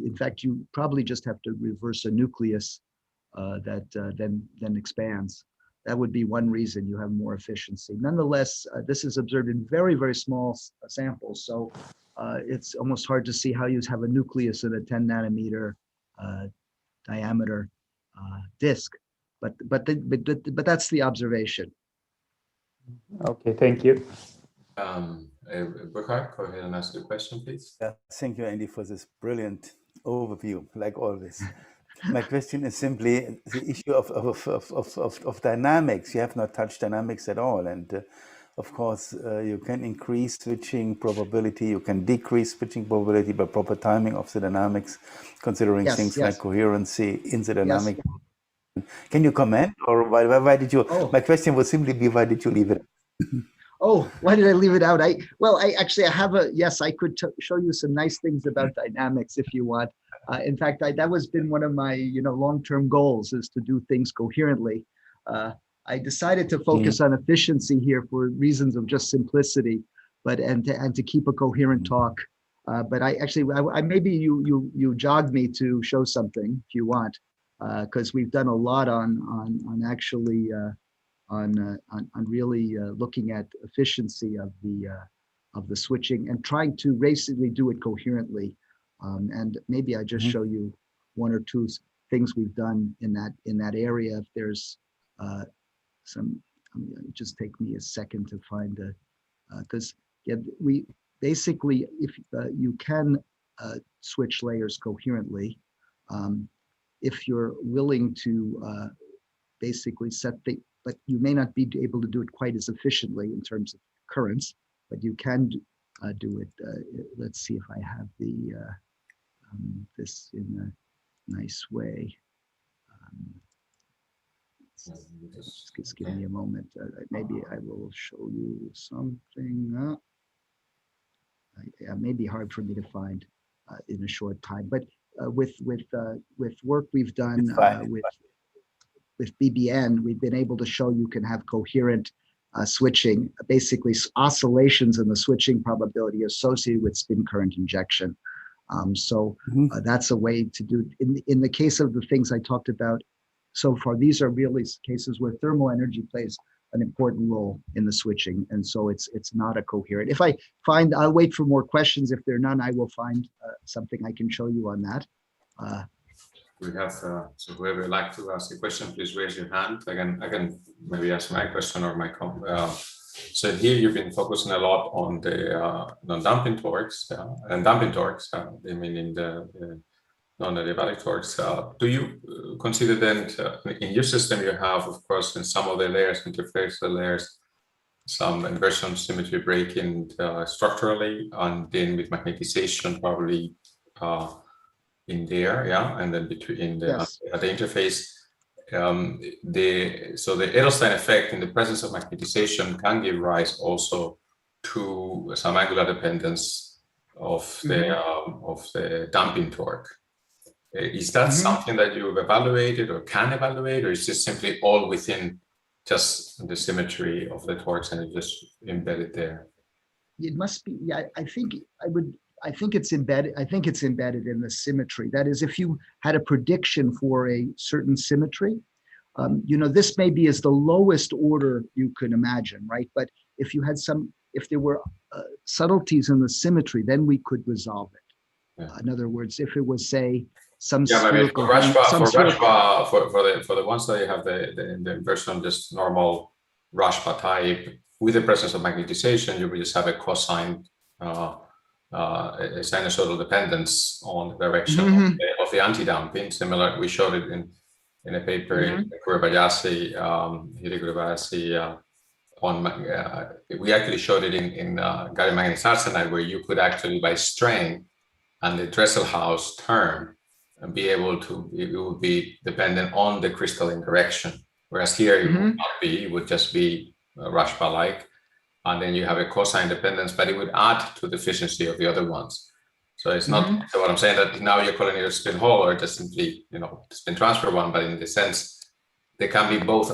in fact you probably just have to reverse a nucleus that then expands. That would be one reason you have more efficiency. Nonetheless, this is observed in very, very small samples, so it's almost hard to see how you have a nucleus in a 10 nanometer diameter disk. But that's the observation. Okay, thank you. Burkhard, go ahead and ask your question, please. Yeah, thank you, Andy, for this brilliant overview, like always. My question is simply the issue of dynamics. You have not touched dynamics at all. And of course, you can increase switching probability, you can decrease switching probability by proper timing of the dynamics, considering things like coherency in the dynamic. Yes. Can you comment, or why did you? Oh. My question would simply be, why did you leave it? Oh, why did I leave it out? I have I could show you some nice things about dynamics if you want. In fact, that was been one of my long-term goals, is to do things coherently. I decided to focus on efficiency here for reasons of just simplicity, and to keep a coherent talk. But I maybe you jogged me to show something if you want, because we've done a lot on really looking at efficiency of the switching and trying to basically do it coherently. And maybe I just show you one or two things we've done in that area. If there's just take me a second to find because we basically, if you can switch layers coherently, if you're willing to basically but you may not be able to do it quite as efficiently in terms of currents, but you can do it. Let's see if I have this in a nice way. Just give me a moment. Maybe I will show you something. Yeah, maybe hard for me to find in a short time. But with work we've done with BBN, we've been able to show you can have coherent switching, basically oscillations in the switching probability associated with spin current injection. That's a way to do it. In the case of the things I talked about so far, these are really cases where thermal energy plays an important role in the switching, and so it's not a coherent. If I find, I'll wait for more questions. If there are none, I will find something I can show you on that. We have so whoever would like to ask a question, please raise your hand. I can maybe ask my question or my comment. So here you've been focusing a lot on the non-damping torques and damping torques, meaning the non-adiabatic torques. Do you consider then in your system you have, of course, in some of the layers, interface the layers, some inversion symmetry breaking structurally, and then with magnetization probably in there, yeah, and then between the Yes. at the interface. So the Edelstein effect in the presence of magnetization can give rise also to some angular dependence of the damping torque. Is that something that you've evaluated or can evaluate, or is this simply all within just the symmetry of the torques and it's just embedded there? It must be. Yeah, I think it's embedded. I think it's embedded in the symmetry. That is, if you had a prediction for a certain symmetry, this maybe is the lowest order you can imagine, right? But if you had if there were subtleties in the symmetry, then we could resolve it. Yeah. In other words, if it was, say, some spherical, for the ones that you have the version just normal Rashba type with the presence of magnetization, you will just have a cosine a sinusoidal dependence on the direction of the anti-damping. Similar, we showed it in a paper in Kurebayasi, we actually showed it in gallium manganese arsenide, where you could actually, by strain and the Dresselhaus term, and be able to, it would be dependent on the crystalline direction. Whereas here it would not be, it would just be Rashba-like. And then you have a cosine dependence, but it would add to the efficiency of the other ones. So it's not, so what I'm saying that now you're calling it a spin Hall or just simply, spin transfer one, but in the sense, they can be both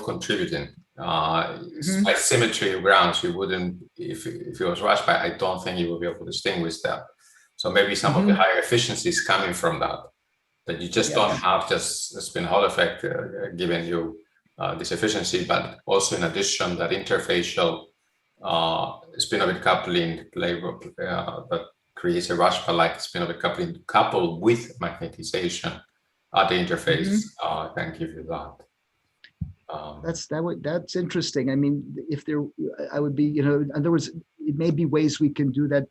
contributing. By symmetry grounds, you wouldn't, if it was Rashba, I don't think you will be able to distinguish that. So maybe some of the higher efficiencies coming from that you just don't have just a spin Hall effect giving you this efficiency, but also in addition, that interfacial spin-orbit coupling that creates a Rashba-like spin-orbit coupling coupled with magnetization at the interface can give you that. That's interesting. I mean, I would be, in other words, it may be ways we can do that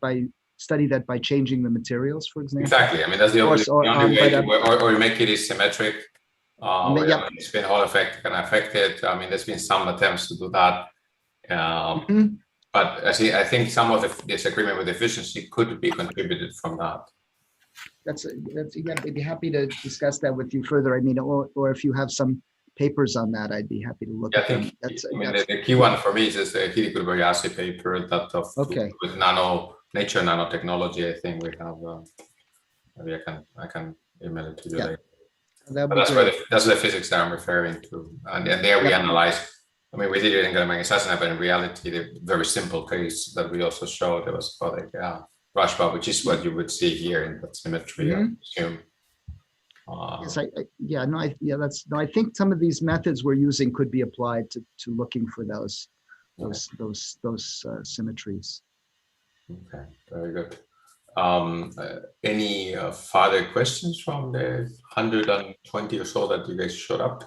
study that by changing the materials, for example. Exactly. I mean, that's the only way, or you make it asymmetric. Spin Hall effect can affect it. I mean, there's been some attempts to do that. But I think some of the disagreement with efficiency could be contributed from that. I'd be happy to discuss that with you further. I mean, or if you have some papers on that, I'd be happy to look at them. The key one for me is the Hideki Kobayashi paper with Nature nanotechnology. I think we have. Maybe I can email it to you later. That's the physics that I'm referring to, and there we analyze. I mean, we did it in gallium manganese arsenide, but in reality, the very simple case that we also showed, there was for Rashba, which is what you would see here in that symmetry. I assume. Yes, I think some of these methods we're using could be applied to looking for those symmetries. Okay, very good. Any further questions from the 120 or so that you guys showed up?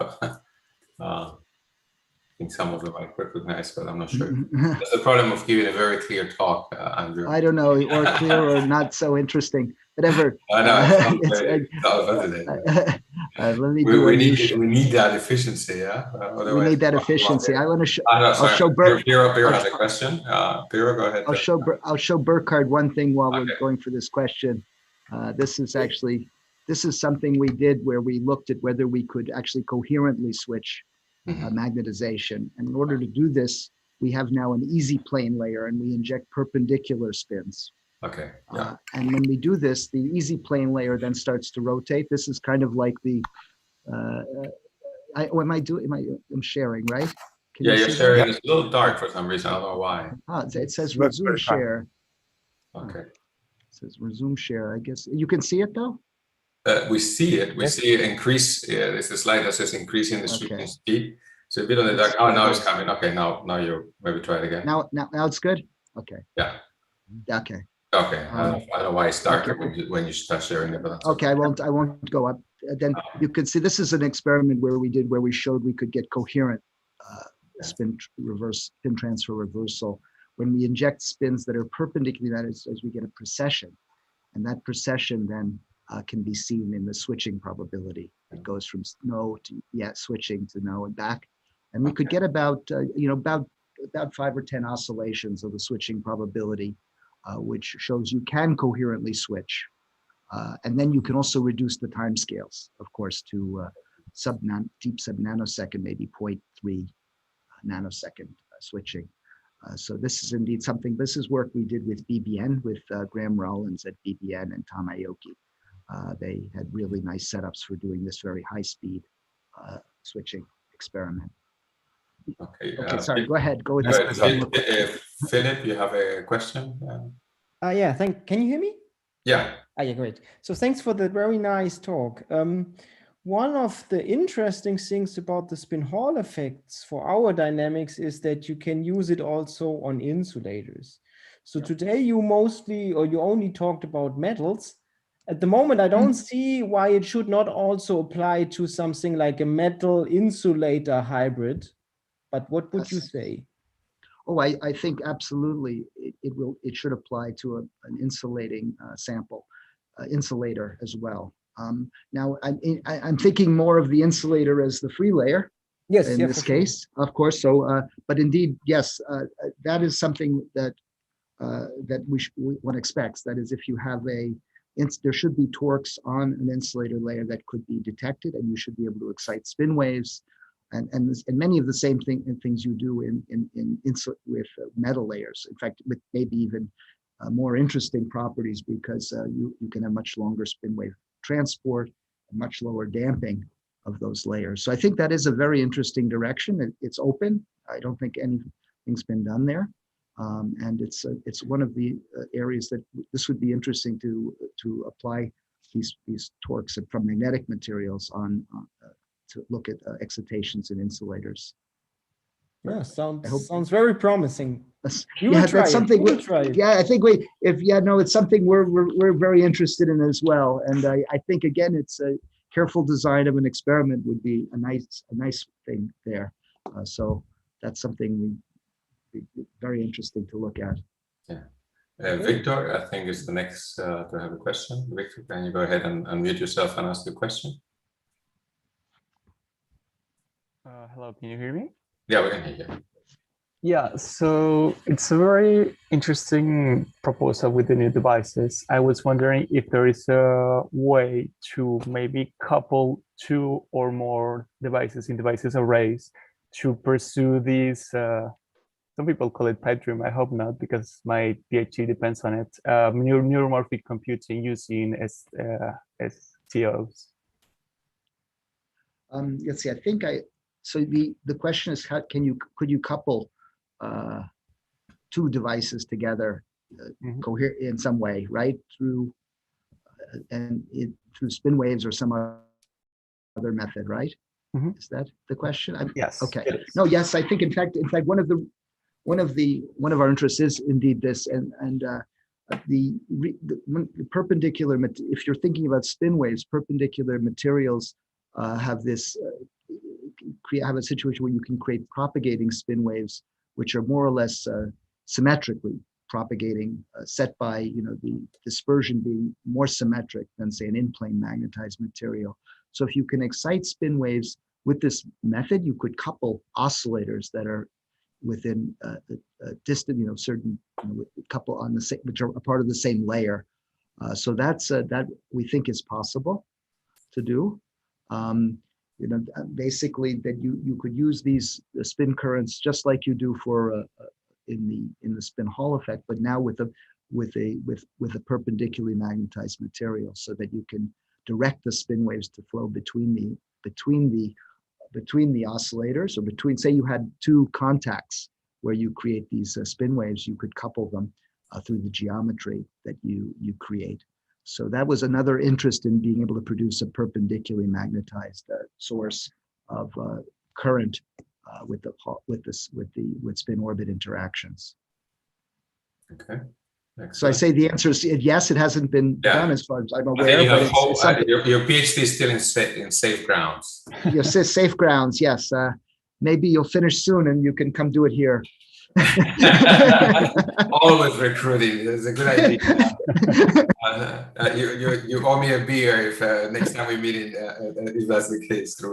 I think some of them I recognize, but I'm not sure. That's the problem of giving a very clear talk, Andrew. I don't know, or clear or not so interesting, whatever. I know. We need that efficiency, yeah? We need that efficiency. I want to I'll show Piro has a question. Piro, go ahead. I'll show Burkhard one thing while we're going for this question. This is something we did where we looked at whether we could actually coherently switch magnetization. And in order to do this, we have now an easy plane layer and we inject perpendicular spins. Okay. And when we do this, the easy plane layer then starts to rotate. This is kind of like the, I'm sharing, right? You're sharing. It's a little dark for some reason. I don't know why. It says resume share. Okay. It says resume share. I guess you can see it though? We see it. We see it increase. There's a slide that says increasing the switching speed. So a bit on the dark. Oh, now it's coming. Okay, now you maybe try it again. Now it's good. Okay. Yeah. Okay. Okay. I don't know why it's darker when you start sharing it. But okay, I won't go up. Then you can see this is an experiment where we showed we could get coherent spin transfer reversal when we inject spins that are perpendicular. That is, as we get a precession, and that precession then can be seen in the switching probability. It goes from no to switching to no and back, and we could get about 5 or 10 oscillations of the switching probability, which shows you can coherently switch. And then you can also reduce the time scales, of course, to deep sub-nanosecond, maybe 0.3 nanosecond switching. So this is indeed something, this is work we did with BBN, with Graham Rollins at BBN and Tom Aoki. They had really nice setups for doing this very high-speed switching experiment. Okay, sorry, go ahead. Go with Philip, you have a question? Yeah, can you hear me? Yeah. Yeah, great. So thanks for the very nice talk. One of the interesting things about the spin Hall effects for our dynamics is that you can use it also on insulators. So today you only talked about metals. At the moment, I don't see why it should not also apply to something like a metal insulator hybrid. But what would you say? Oh, I think absolutely it should apply to an insulating insulator as well. Now I'm thinking more of the insulator as the free layer. Yes, in this case, of course. So, but indeed, yes, that is something that one expects. That is, if you have there should be torques on an insulator layer that could be detected, and you should be able to excite spin waves, and many of the same things you do with metal layers. In fact, with maybe even more interesting properties, because you can have much longer spin wave transport, and much lower damping of those layers. So I think that is a very interesting direction. It's open. I don't think anything's been done there. And it's one of the areas that this would be interesting to apply these torques from magnetic materials on to look at excitations in insulators. Yeah, sounds very promising. Yeah, that's something. Yeah, I think it's something we're very interested in as well. And I think again, it's a careful design of an experiment would be a nice thing there. So that's something very interesting to look at. Yeah. Victor, I think is the next to have a question. Victor, can you go ahead and unmute yourself and ask the question? Hello, can you hear me? Yeah, we can hear you. Yeah, so it's a very interesting proposal with the new devices. I was wondering if there is a way to maybe couple 2 or more devices in devices arrays to pursue these, some people call it pipe dream, I hope not, because my PhD depends on it, neuromorphic computing using STOs. Let's see, I think so the question is, could you couple 2 devices together coherent in some way, right? Through through spin waves or some other method, right? Is that the question? Yes. Okay. No, yes, I think in fact one of our interests is indeed this, and the perpendicular, if you're thinking about spin waves, perpendicular materials have this have a situation where you can create propagating spin waves, which are more or less symmetrically propagating, set by the dispersion being more symmetric than, say, an in-plane magnetized material. So if you can excite spin waves with this method, you could couple oscillators that are within a distant, certain couple on the same, which are a part of the same layer. So that's that we think is possible to do. Basically that you could use these spin currents just like you do for in the spin Hall effect, but now with a perpendicularly magnetized material, so that you can direct the spin waves to flow between the oscillators, or between, say you had 2 contacts where you create these spin waves, you could couple them through the geometry that you create. So that was another interest in being able to produce a perpendicularly magnetized source of current with spin orbit interactions. Okay. Excellent. So I say the answer is yes. It hasn't been done as far as I'm aware. Your PhD is still in safe grounds. Yes, safe grounds. Yes. Maybe you'll finish soon and you can come do it here. Always recruiting. That's a good idea. You owe me a beer if next time we meet if that's the case. I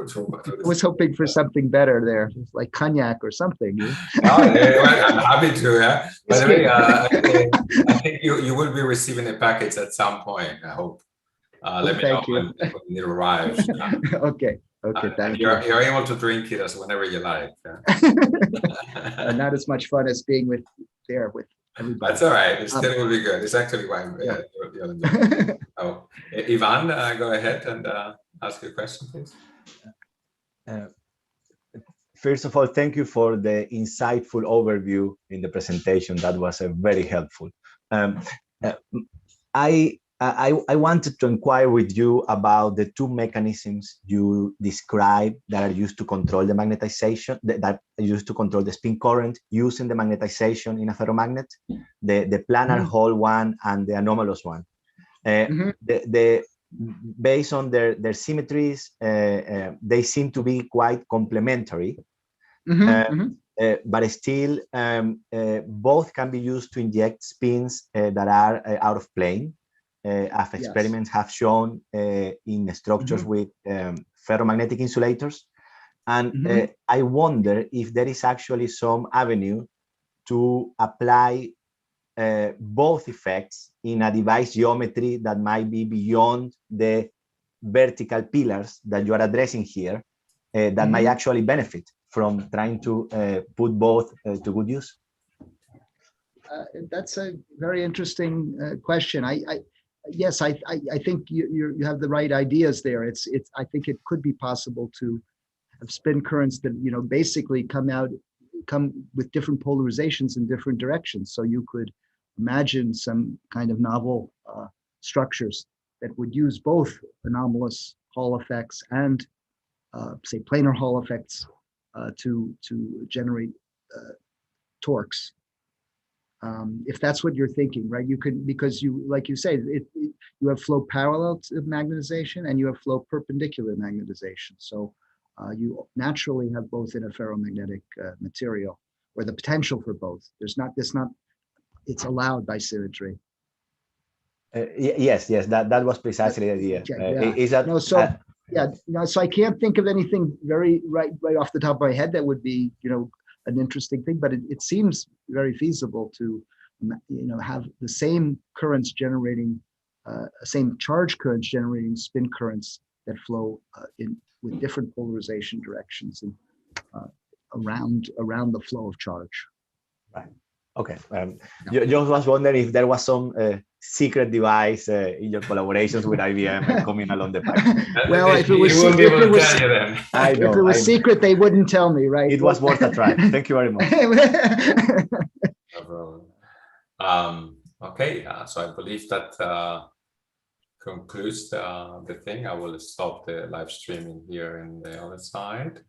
was hoping for something better there, like cognac or something. I'm happy to. Yeah. By the way, I think you will be receiving a package at some point, I hope. Let me know when it arrives. Okay. Okay. Thank you. You're able to drink it as whenever you like. Not as much fun as being with everybody. That's all right. It still will be good. It's actually wine. Yeah. You'll enjoy. Oh, Ivan, go ahead and ask your question, please. First of all, thank you for the insightful overview in the presentation. That was very helpful. I wanted to inquire with you about the two mechanisms you described that are used to control the magnetization, that are used to control the spin current using the magnetization in a ferromagnet, the planar Hall one and the anomalous one. Based on their symmetries, they seem to be quite complementary. But still, both can be used to inject spins that are out of plane, as experiments have shown in structures with ferromagnetic insulators. And I wonder if there is actually some avenue to apply both effects in a device geometry that might be beyond the vertical pillars that you are addressing here, that might actually benefit from trying to put both to good use? That's a very interesting question. Yes, I think you have the right ideas there. I think it could be possible to have spin currents that basically come with different polarizations in different directions. So you could imagine some kind of novel structures that would use both anomalous Hall effects and say planar Hall effects to generate torques. If that's what you're thinking, right? You can, because you, like you say, you have flow parallel to magnetization and you have flow perpendicular magnetization. So you naturally have both in a ferromagnetic material, or the potential for both. It's allowed by symmetry. Yes, that was precisely the idea. Is that no? So so I can't think of anything right off the top of my head that would be an interesting thing, but it seems very feasible to have the same currents generating same charge currents generating spin currents that flow with different polarization directions and around the flow of charge. Right. Okay. Just was wondering if there was some secret device in your collaborations with IBM coming along the pipe. Well, if it was secret, they wouldn't tell me, right? It was worth a try. Thank you very much. No problem. Okay, so I believe that concludes the thing. I will stop the live streaming here on the other side.